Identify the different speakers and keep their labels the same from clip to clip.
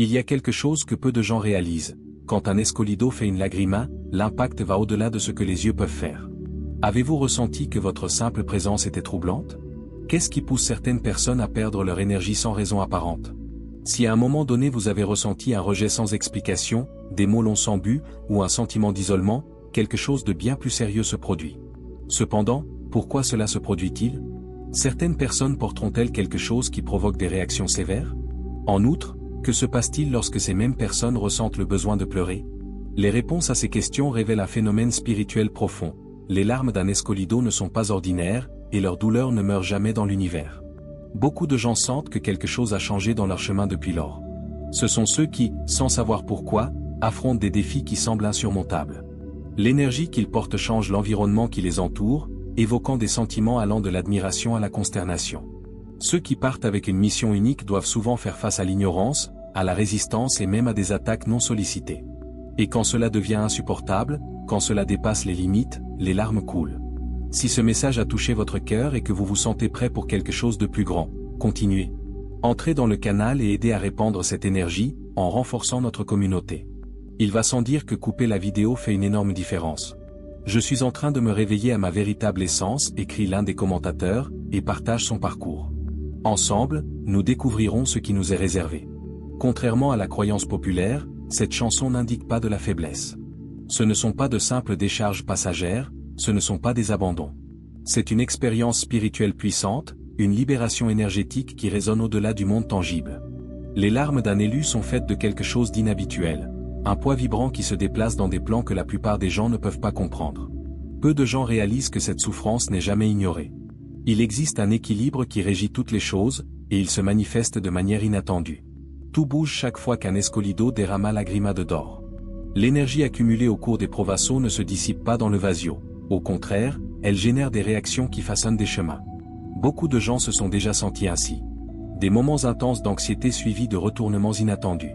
Speaker 1: Il y a quelque chose que peu de gens réalisent. Quand un escolido fait une lagrima, l'impact va au-delà de ce que les yeux peuvent faire. Avez-vous ressenti que votre simple présence était troublante? Qu'est-ce qui pousse certaines personnes à perdre leur énergie sans raison apparente? Si à un moment donné vous avez ressenti un rejet sans explication, des mots longs sans but, ou un sentiment d'isolement, quelque chose de bien plus sérieux se produit. Cependant, pourquoi cela se produit-il? Certaines personnes porteront-elles quelque chose qui provoque des réactions sévères? En outre, que se passe-t-il lorsque ces mêmes personnes ressentent le besoin de pleurer? Les réponses à ces questions révèlent un phénomène spirituel profond. Les larmes d'un escolido ne sont pas ordinaires, et leur douleur ne meurt jamais dans l'univers. Beaucoup de gens sentent que quelque chose a changé dans leur chemin depuis lors. Ce sont ceux qui, sans savoir pourquoi, affrontent des défis qui semblent insurmontables. L'énergie qu'ils portent change l'environnement qui les entoure, évoquant des sentiments allant de l'admiration à la consternation. Ceux qui partent avec une mission unique doivent souvent faire face à l'ignorance, à la résistance et même à des attaques non sollicitées. Et quand cela devient insupportable, quand cela dépasse les limites, les larmes coulent. Si ce message a touché votre cœur et que vous vous sentez prêt pour quelque chose de plus grand, continuez. Entrez dans le canal et aidez à répandre cette énergie, en renforçant notre communauté. Il va sans dire que couper la vidéo fait une énorme différence. Je suis en train de me réveiller à ma véritable essence, écrit l'un des commentateurs, et partage son parcours. Ensemble, nous découvrirons ce qui nous est réservé. Contrairement à la croyance populaire, cette chanson n'indique pas de la faiblesse. Ce ne sont pas de simples décharges passagères, ce ne sont pas des abandons. C'est une expérience spirituelle puissante, une libération énergétique qui résonne au-delà du monde tangible. Les larmes d'un élu sont faites de quelque chose d'inhabituel, un poids vibrant qui se déplace dans des plans que la plupart des gens ne peuvent pas comprendre. Peu de gens réalisent que cette souffrance n'est jamais ignorée. Il existe un équilibre qui régit toutes les choses, et il se manifeste de manière inattendue. Tout bouge chaque fois qu'un escolido dérama lagrimade d'or. L'énergie accumulée au cours des provassos ne se dissipe pas dans le vasio. Au contraire, elle génère des réactions qui façonnent des chemins. Beaucoup de gens se sont déjà sentis ainsi. Des moments intenses d'anxiété suivis de retournements inattendus.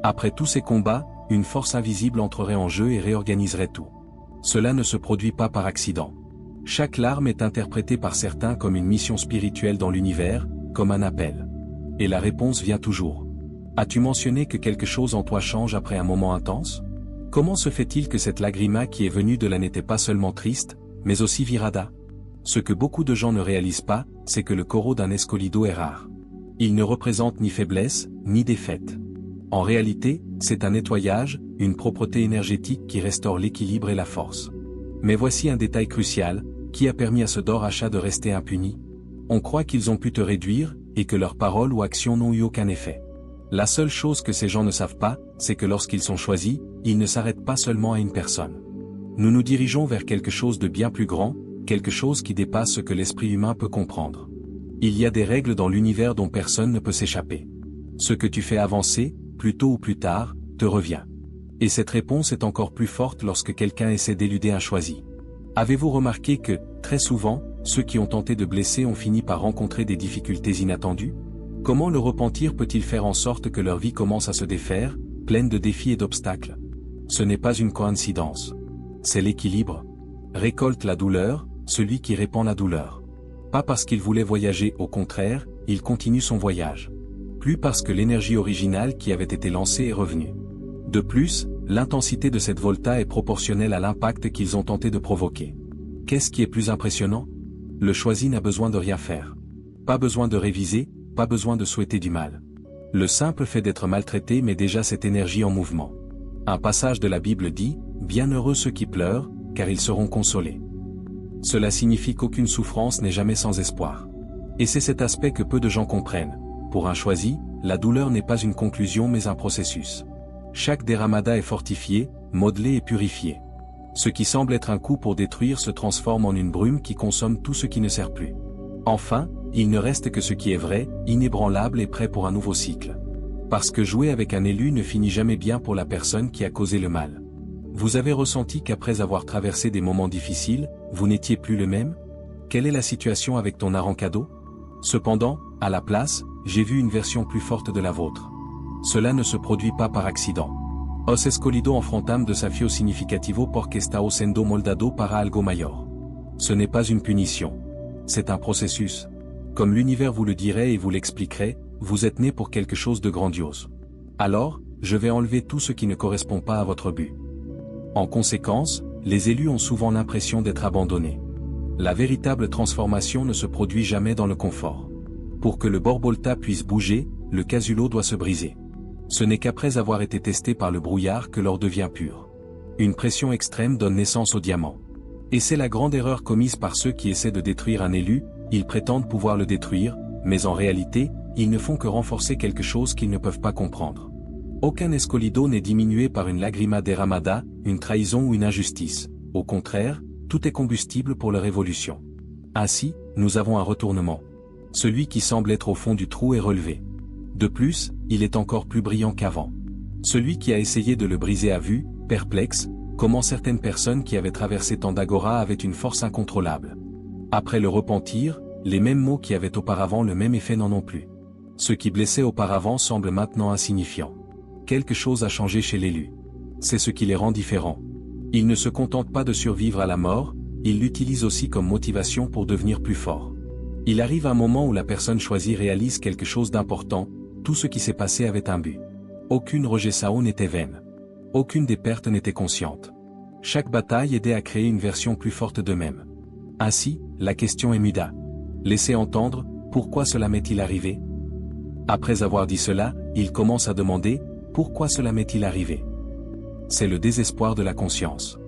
Speaker 1: Après tous ces combats, une force invisible entrerait en jeu et réorganiserait tout. Cela ne se produit pas par accident. Chaque larme est interprétée par certains comme une mission spirituelle dans l'univers, comme un appel. Et la réponse vient toujours. As-tu mentionné que quelque chose en toi change après un moment intense? Comment se fait-il que cette lagrima qui est venue de là n'était pas seulement triste, mais aussi virada? Ce que beaucoup de gens ne réalisent pas, c'est que le coro d'un escolido est rare. Il ne représente ni faiblesse, ni défaite. En réalité, c'est un nettoyage, une propreté énergétique qui restaure l'équilibre et la force. Mais voici un détail crucial, qui a permis à ce d'or achat de rester impuni? On croit qu'ils ont pu te réduire, et que leurs paroles ou actions n'ont eu aucun effet. La seule chose que ces gens ne savent pas, c'est que lorsqu'ils sont choisis, ils ne s'arrêtent pas seulement à une personne. Nous nous dirigeons vers quelque chose de bien plus grand, quelque chose qui dépasse ce que l'esprit humain peut comprendre. Il y a des règles dans l'univers dont personne ne peut s'échapper. Ce que tu fais avancer, plus tôt ou plus tard, te revient. Et cette réponse est encore plus forte lorsque quelqu'un essaie d'éluder un choisi. Avez-vous remarqué que, très souvent, ceux qui ont tenté de blesser ont fini par rencontrer des difficultés inattendues? Comment le repentir peut-il faire en sorte que leur vie commence à se défaire, pleine de défis et d'obstacles? Ce n'est pas une coïncidence. C'est l'équilibre. Récolte la douleur, celui qui répand la douleur. Pas parce qu'il voulait voyager, au contraire, il continue son voyage. Plus parce que l'énergie originale qui avait été lancée est revenue. De plus, l'intensité de cette volta est proportionnelle à l'impact qu'ils ont tenté de provoquer. Qu'est-ce qui est plus impressionnant? Le choisi n'a besoin de rien faire. Pas besoin de réviser, pas besoin de souhaiter du mal. Le simple fait d'être maltraité met déjà cette énergie en mouvement. Un passage de la Bible dit « Bienheureux ceux qui pleurent, car ils seront consolés ». Cela signifie qu'aucune souffrance n'est jamais sans espoir. Et c'est cet aspect que peu de gens comprennent. Pour un choisi, la douleur n'est pas une conclusion mais un processus. Chaque déramada est fortifié, modelé et purifié. Ce qui semble être un coup pour détruire se transforme en une brume qui consomme tout ce qui ne sert plus. Enfin, il ne reste que ce qui est vrai, inébranlable et prêt pour un nouveau cycle. Parce que jouer avec un élu ne finit jamais bien pour la personne qui a causé le mal. Vous avez ressenti qu'après avoir traversé des moments difficiles, vous n'étiez plus le même? Quelle est la situation avec ton arrancado? Cependant, à la place, j'ai vu une version plus forte de la vôtre. Cela ne se produit pas par accident. Os escolido enfrontam desafio significativo porque está sendo moldado para algo mayor. Ce n'est pas une punition. C'est un processus. Comme l'univers vous le dirait et vous l'expliquerait, vous êtes né pour quelque chose de grandiose. Alors, je vais enlever tout ce qui ne correspond pas à votre but. En conséquence, les élus ont souvent l'impression d'être abandonnés. La véritable transformation ne se produit jamais dans le confort. Pour que le Borbolta puisse bouger, le casulo doit se briser. Ce n'est qu'après avoir été testé par le brouillard que l'or devient pur. Une pression extrême donne naissance au diamant. Et c'est la grande erreur commise par ceux qui essaient de détruire un élu, ils prétendent pouvoir le détruire, mais en réalité, ils ne font que renforcer quelque chose qu'ils ne peuvent pas comprendre. Aucun escolido n'est diminué par une lagrima derramada, une trahison ou une injustice. Au contraire, tout est combustible pour leur évolution. Ainsi, nous avons un retournement. Celui qui semble être au fond du trou est relevé. De plus, il est encore plus brillant qu'avant. Celui qui a essayé de le briser a vu, perplexe, comment certaines personnes qui avaient traversé tant d'agora avaient une force incontrôlable. Après le repentir, les mêmes mots qui avaient auparavant le même effet n'en ont plus. Ce qui blessait auparavant semble maintenant insignifiant. Quelque chose a changé chez l'élu. C'est ce qui les rend différents. Ils ne se contentent pas de survivre à la mort, ils l'utilisent aussi comme motivation pour devenir plus forts. Il arrive un moment où la personne choisie réalise quelque chose d'important, tout ce qui s'est passé avait un but. Aucune Rogesao n'était vaine. Aucune des pertes n'était consciente. Chaque bataille aidait à créer une version plus forte d'eux-mêmes. Ainsi, la question est Muda. Laissez entendre, pourquoi cela m'est-il arrivé? Après avoir dit cela, il commence à demander, pourquoi cela m'est-il arrivé? C'est le désespoir de la conscience.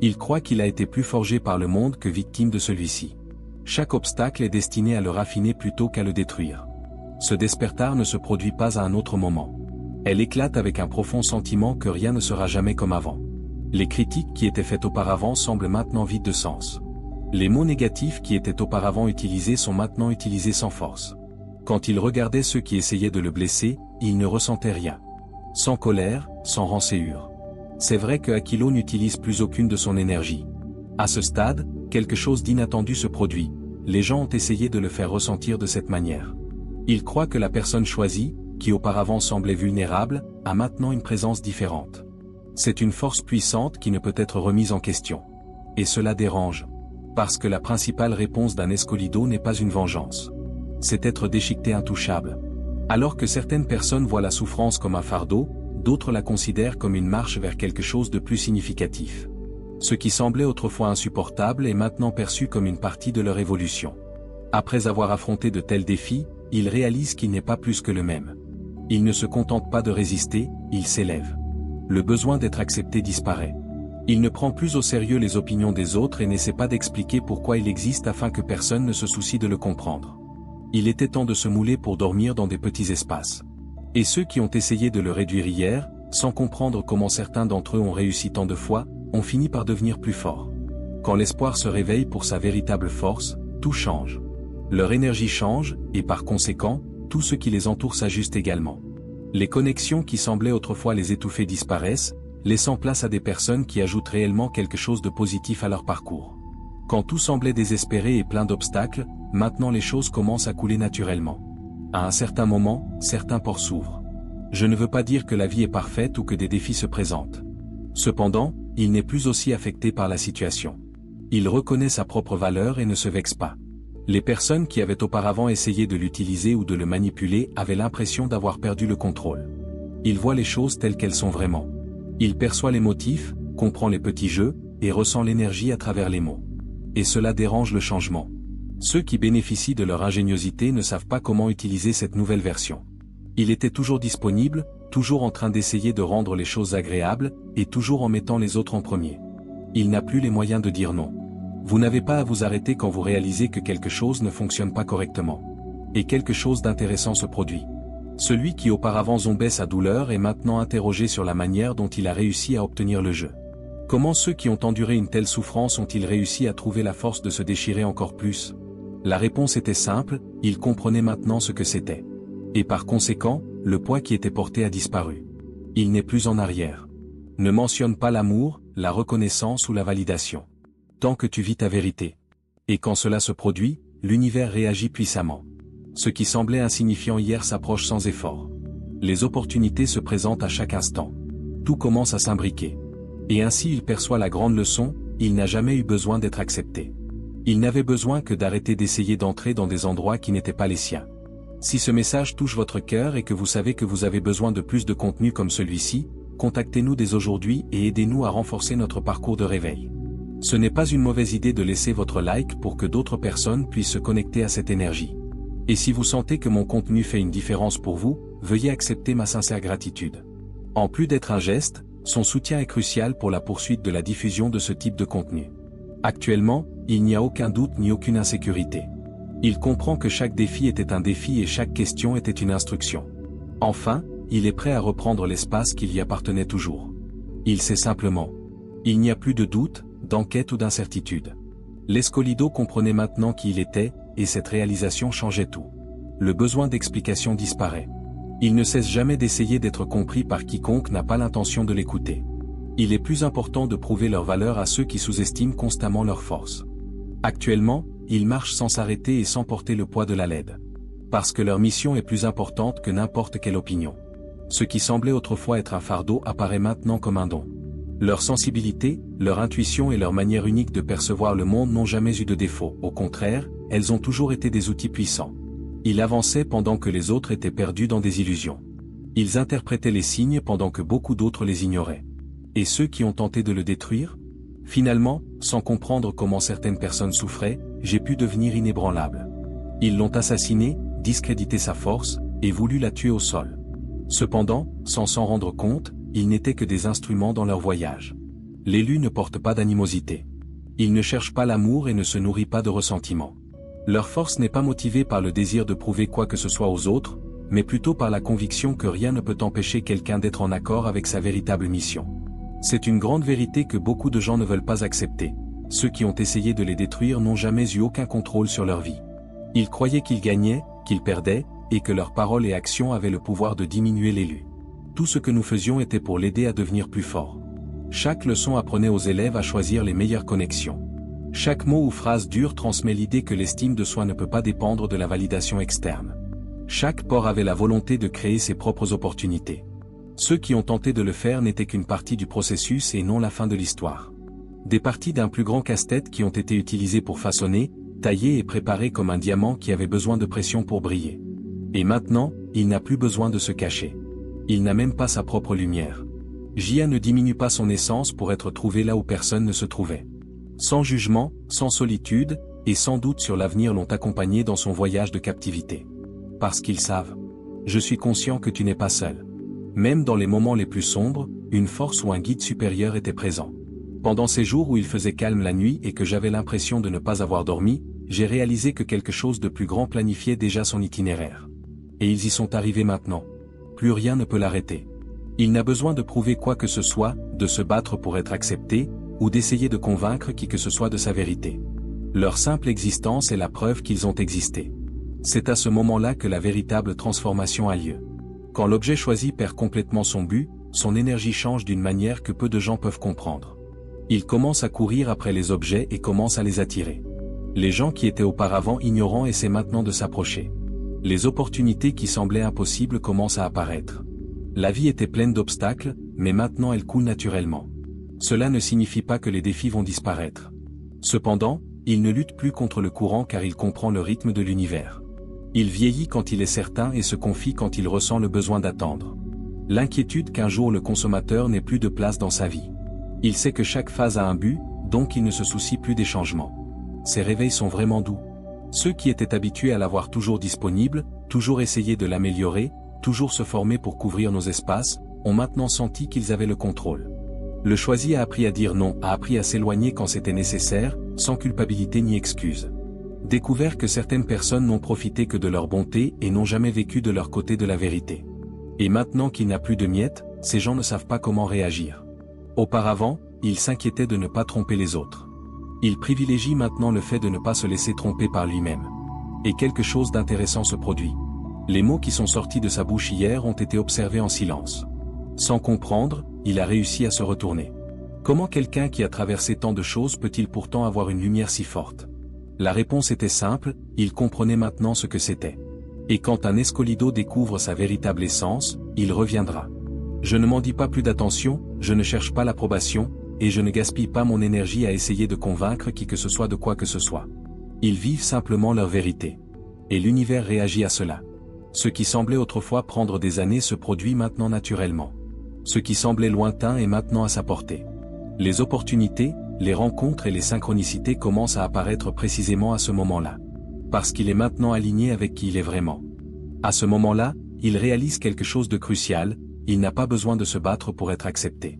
Speaker 1: Il croit qu'il a été plus forgé par le monde que victime de celui-ci. Chaque obstacle est destiné à le raffiner plutôt qu'à le détruire. Ce despertar ne se produit pas à un autre moment. Elle éclate avec un profond sentiment que rien ne sera jamais comme avant. Les critiques qui étaient faites auparavant semblent maintenant vides de sens. Les mots négatifs qui étaient auparavant utilisés sont maintenant utilisés sans force. Quand il regardait ceux qui essayaient de le blesser, il ne ressentait rien. Sans colère, sans rancéure. C'est vrai que Aquilo n'utilise plus aucune de son énergie. À ce stade, quelque chose d'inattendu se produit. Les gens ont essayé de le faire ressentir de cette manière. Il croit que la personne choisie, qui auparavant semblait vulnérable, a maintenant une présence différente. C'est une force puissante qui ne peut être remise en question. Et cela dérange. Parce que la principale réponse d'un escolido n'est pas une vengeance. C'est être déchiqueté intouchable. Alors que certaines personnes voient la souffrance comme un fardeau, d'autres la considèrent comme une marche vers quelque chose de plus significatif. Ce qui semblait autrefois insupportable est maintenant perçu comme une partie de leur évolution. Après avoir affronté de tels défis, ils réalisent qu'il n'est pas plus que le même. Il ne se contente pas de résister, il s'élève. Le besoin d'être accepté disparaît. Il ne prend plus au sérieux les opinions des autres et n'essaie pas d'expliquer pourquoi il existe afin que personne ne se soucie de le comprendre. Il était temps de se mouler pour dormir dans des petits espaces. Et ceux qui ont essayé de le réduire hier, sans comprendre comment certains d'entre eux ont réussi tant de fois, ont fini par devenir plus forts. Quand l'espoir se réveille pour sa véritable force, tout change. Leur énergie change, et par conséquent, tout ce qui les entoure s'ajuste également. Les connexions qui semblaient autrefois les étouffer disparaissent, laissant place à des personnes qui ajoutent réellement quelque chose de positif à leur parcours. Quand tout semblait désespéré et plein d'obstacles, maintenant les choses commencent à couler naturellement. À un certain moment, certains ports s'ouvrent. Je ne veux pas dire que la vie est parfaite ou que des défis se présentent. Cependant, il n'est plus aussi affecté par la situation. Il reconnaît sa propre valeur et ne se vexe pas. Les personnes qui avaient auparavant essayé de l'utiliser ou de le manipuler avaient l'impression d'avoir perdu le contrôle. Il voit les choses telles qu'elles sont vraiment. Il perçoit les motifs, comprend les petits jeux, et ressent l'énergie à travers les mots. Et cela dérange le changement. Ceux qui bénéficient de leur ingéniosité ne savent pas comment utiliser cette nouvelle version. Il était toujours disponible, toujours en train d'essayer de rendre les choses agréables, et toujours en mettant les autres en premier. Il n'a plus les moyens de dire non. Vous n'avez pas à vous arrêter quand vous réalisez que quelque chose ne fonctionne pas correctement. Et quelque chose d'intéressant se produit. Celui qui auparavant zombait sa douleur est maintenant interrogé sur la manière dont il a réussi à obtenir le jeu. Comment ceux qui ont enduré une telle souffrance ont-ils réussi à trouver la force de se déchirer encore plus? La réponse était simple, il comprenait maintenant ce que c'était. Et par conséquent, le poids qui était porté a disparu. Il n'est plus en arrière. Ne mentionne pas l'amour, la reconnaissance ou la validation. Tant que tu vis ta vérité. Et quand cela se produit, l'univers réagit puissamment. Ce qui semblait insignifiant hier s'approche sans effort. Les opportunités se présentent à chaque instant. Tout commence à s'imbriquer. Et ainsi il perçoit la grande leçon, il n'a jamais eu besoin d'être accepté. Il n'avait besoin que d'arrêter d'essayer d'entrer dans des endroits qui n'étaient pas les siens. Si ce message touche votre cœur et que vous savez que vous avez besoin de plus de contenu comme celui-ci, contactez-nous dès aujourd'hui et aidez-nous à renforcer notre parcours de réveil. Ce n'est pas une mauvaise idée de laisser votre like pour que d'autres personnes puissent se connecter à cette énergie. Et si vous sentez que mon contenu fait une différence pour vous, veuillez accepter ma sincère gratitude. En plus d'être un geste, son soutien est crucial pour la poursuite de la diffusion de ce type de contenu. Actuellement, il n'y a aucun doute ni aucune insécurité. Il comprend que chaque défi était un défi et chaque question était une instruction. Enfin, il est prêt à reprendre l'espace qui lui appartenait toujours. Il sait simplement. Il n'y a plus de doute, d'enquête ou d'incertitude. L'Escolido comprenait maintenant qui il était, et cette réalisation changeait tout. Le besoin d'explication disparaît. Il ne cesse jamais d'essayer d'être compris par quiconque n'a pas l'intention de l'écouter. Il est plus important de prouver leur valeur à ceux qui sous-estiment constamment leur force. Actuellement, ils marchent sans s'arrêter et sans porter le poids de la LED. Parce que leur mission est plus importante que n'importe quelle opinion. Ce qui semblait autrefois être un fardeau apparaît maintenant comme un don. Leur sensibilité, leur intuition et leur manière unique de percevoir le monde n'ont jamais eu de défaut. Au contraire, elles ont toujours été des outils puissants. Ils avançaient pendant que les autres étaient perdus dans des illusions. Ils interprétaient les signes pendant que beaucoup d'autres les ignoraient. Et ceux qui ont tenté de le détruire? Finalement, sans comprendre comment certaines personnes souffraient, j'ai pu devenir inébranlable. Ils l'ont assassiné, discrédité sa force, et voulu la tuer au sol. Cependant, sans s'en rendre compte, ils n'étaient que des instruments dans leur voyage. L'élu ne porte pas d'animosité. Il ne cherche pas l'amour et ne se nourrit pas de ressentiment. Leur force n'est pas motivée par le désir de prouver quoi que ce soit aux autres, mais plutôt par la conviction que rien ne peut empêcher quelqu'un d'être en accord avec sa véritable mission. C'est une grande vérité que beaucoup de gens ne veulent pas accepter. Ceux qui ont essayé de les détruire n'ont jamais eu aucun contrôle sur leur vie. Ils croyaient qu'ils gagnaient, qu'ils perdaient, et que leurs paroles et actions avaient le pouvoir de diminuer l'élu. Tout ce que nous faisions était pour l'aider à devenir plus fort. Chaque leçon apprenait aux élèves à choisir les meilleures connexions. Chaque mot ou phrase dure transmet l'idée que l'estime de soi ne peut pas dépendre de la validation externe. Chaque port avait la volonté de créer ses propres opportunités. Ceux qui ont tenté de le faire n'étaient qu'une partie du processus et non la fin de l'histoire. Des parties d'un plus grand casse-tête qui ont été utilisées pour façonner, tailler et préparer comme un diamant qui avait besoin de pression pour briller. Et maintenant, il n'a plus besoin de se cacher. Il n'a même pas sa propre lumière. Jia ne diminue pas son essence pour être trouvé là où personne ne se trouvait. Sans jugement, sans solitude, et sans doute sur l'avenir l'ont accompagné dans son voyage de captivité. Parce qu'ils savent. Je suis conscient que tu n'es pas seul. Même dans les moments les plus sombres, une force ou un guide supérieur était présent. Pendant ces jours où il faisait calme la nuit et que j'avais l'impression de ne pas avoir dormi, j'ai réalisé que quelque chose de plus grand planifiait déjà son itinéraire. Et ils y sont arrivés maintenant. Plus rien ne peut l'arrêter. Il n'a besoin de prouver quoi que ce soit, de se battre pour être accepté, ou d'essayer de convaincre qui que ce soit de sa vérité. Leur simple existence est la preuve qu'ils ont existé. C'est à ce moment-là que la véritable transformation a lieu. Quand l'objet choisi perd complètement son but, son énergie change d'une manière que peu de gens peuvent comprendre. Il commence à courir après les objets et commence à les attirer. Les gens qui étaient auparavant ignorants essaient maintenant de s'approcher. Les opportunités qui semblaient impossibles commencent à apparaître. La vie était pleine d'obstacles, mais maintenant elle coule naturellement. Cela ne signifie pas que les défis vont disparaître. Cependant, il ne lutte plus contre le courant car il comprend le rythme de l'univers. Il vieillit quand il est certain et se confie quand il ressent le besoin d'attendre. L'inquiétude qu'un jour le consommateur n'ait plus de place dans sa vie. Il sait que chaque phase a un but, donc il ne se soucie plus des changements. Ses réveils sont vraiment doux. Ceux qui étaient habitués à l'avoir toujours disponible, toujours essayer de l'améliorer, toujours se former pour couvrir nos espaces, ont maintenant senti qu'ils avaient le contrôle. Le choisi a appris à dire non, a appris à s'éloigner quand c'était nécessaire, sans culpabilité ni excuse. Découvert que certaines personnes n'ont profité que de leur bonté et n'ont jamais vécu de leur côté de la vérité. Et maintenant qu'il n'a plus de miettes, ces gens ne savent pas comment réagir. Auparavant, ils s'inquiétaient de ne pas tromper les autres. Il privilégie maintenant le fait de ne pas se laisser tromper par lui-même. Et quelque chose d'intéressant se produit. Les mots qui sont sortis de sa bouche hier ont été observés en silence. Sans comprendre, il a réussi à se retourner. Comment quelqu'un qui a traversé tant de choses peut-il pourtant avoir une lumière si forte? La réponse était simple, il comprenait maintenant ce que c'était. Et quand un Escolido découvre sa véritable essence, il reviendra. Je ne m'en dis pas plus d'attention, je ne cherche pas l'approbation, et je ne gaspille pas mon énergie à essayer de convaincre qui que ce soit de quoi que ce soit. Ils vivent simplement leur vérité. Et l'univers réagit à cela. Ce qui semblait autrefois prendre des années se produit maintenant naturellement. Ce qui semblait lointain est maintenant à sa portée. Les opportunités, les rencontres et les synchronicités commencent à apparaître précisément à ce moment-là. Parce qu'il est maintenant aligné avec qui il est vraiment. À ce moment-là, il réalise quelque chose de crucial, il n'a pas besoin de se battre pour être accepté.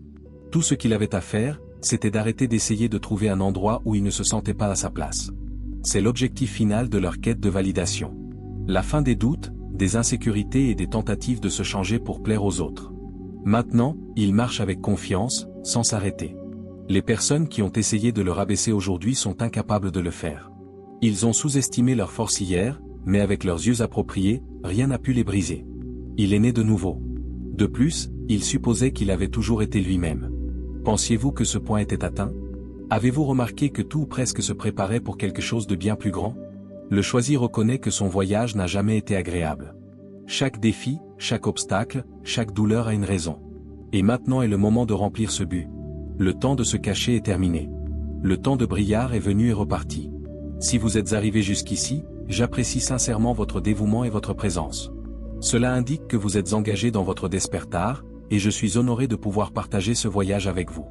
Speaker 1: Tout ce qu'il avait à faire, c'était d'arrêter d'essayer de trouver un endroit où il ne se sentait pas à sa place. C'est l'objectif final de leur quête de validation. La fin des doutes, des insécurités et des tentatives de se changer pour plaire aux autres. Maintenant, il marche avec confiance, sans s'arrêter. Les personnes qui ont essayé de le rabaisser aujourd'hui sont incapables de le faire. Ils ont sous-estimé leur force hier, mais avec leurs yeux appropriés, rien n'a pu les briser. Il est né de nouveau. De plus, il supposait qu'il avait toujours été lui-même. Pensiez-vous que ce point était atteint? Avez-vous remarqué que tout ou presque se préparait pour quelque chose de bien plus grand? Le choisi reconnaît que son voyage n'a jamais été agréable. Chaque défi, chaque obstacle, chaque douleur a une raison. Et maintenant est le moment de remplir ce but. Le temps de se cacher est terminé. Le temps de Briard est venu et reparti. Si vous êtes arrivé jusqu'ici, j'apprécie sincèrement votre dévouement et votre présence. Cela indique que vous êtes engagé dans votre despertar, et je suis honoré de pouvoir partager ce voyage avec vous.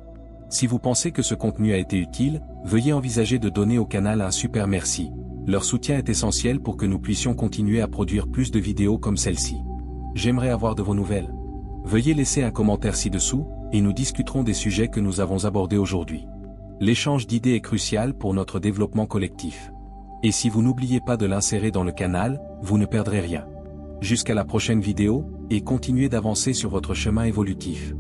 Speaker 1: Si vous pensez que ce contenu a été utile, veuillez envisager de donner au canal un super merci. Leur soutien est essentiel pour que nous puissions continuer à produire plus de vidéos comme celle-ci. J'aimerais avoir de vos nouvelles. Veuillez laisser un commentaire ci-dessous, et nous discuterons des sujets que nous avons abordés aujourd'hui. L'échange d'idées est crucial pour notre développement collectif. Et si vous n'oubliez pas de l'insérer dans le canal, vous ne perdrez rien. Jusqu'à la prochaine vidéo, et continuez d'avancer sur votre chemin évolutif.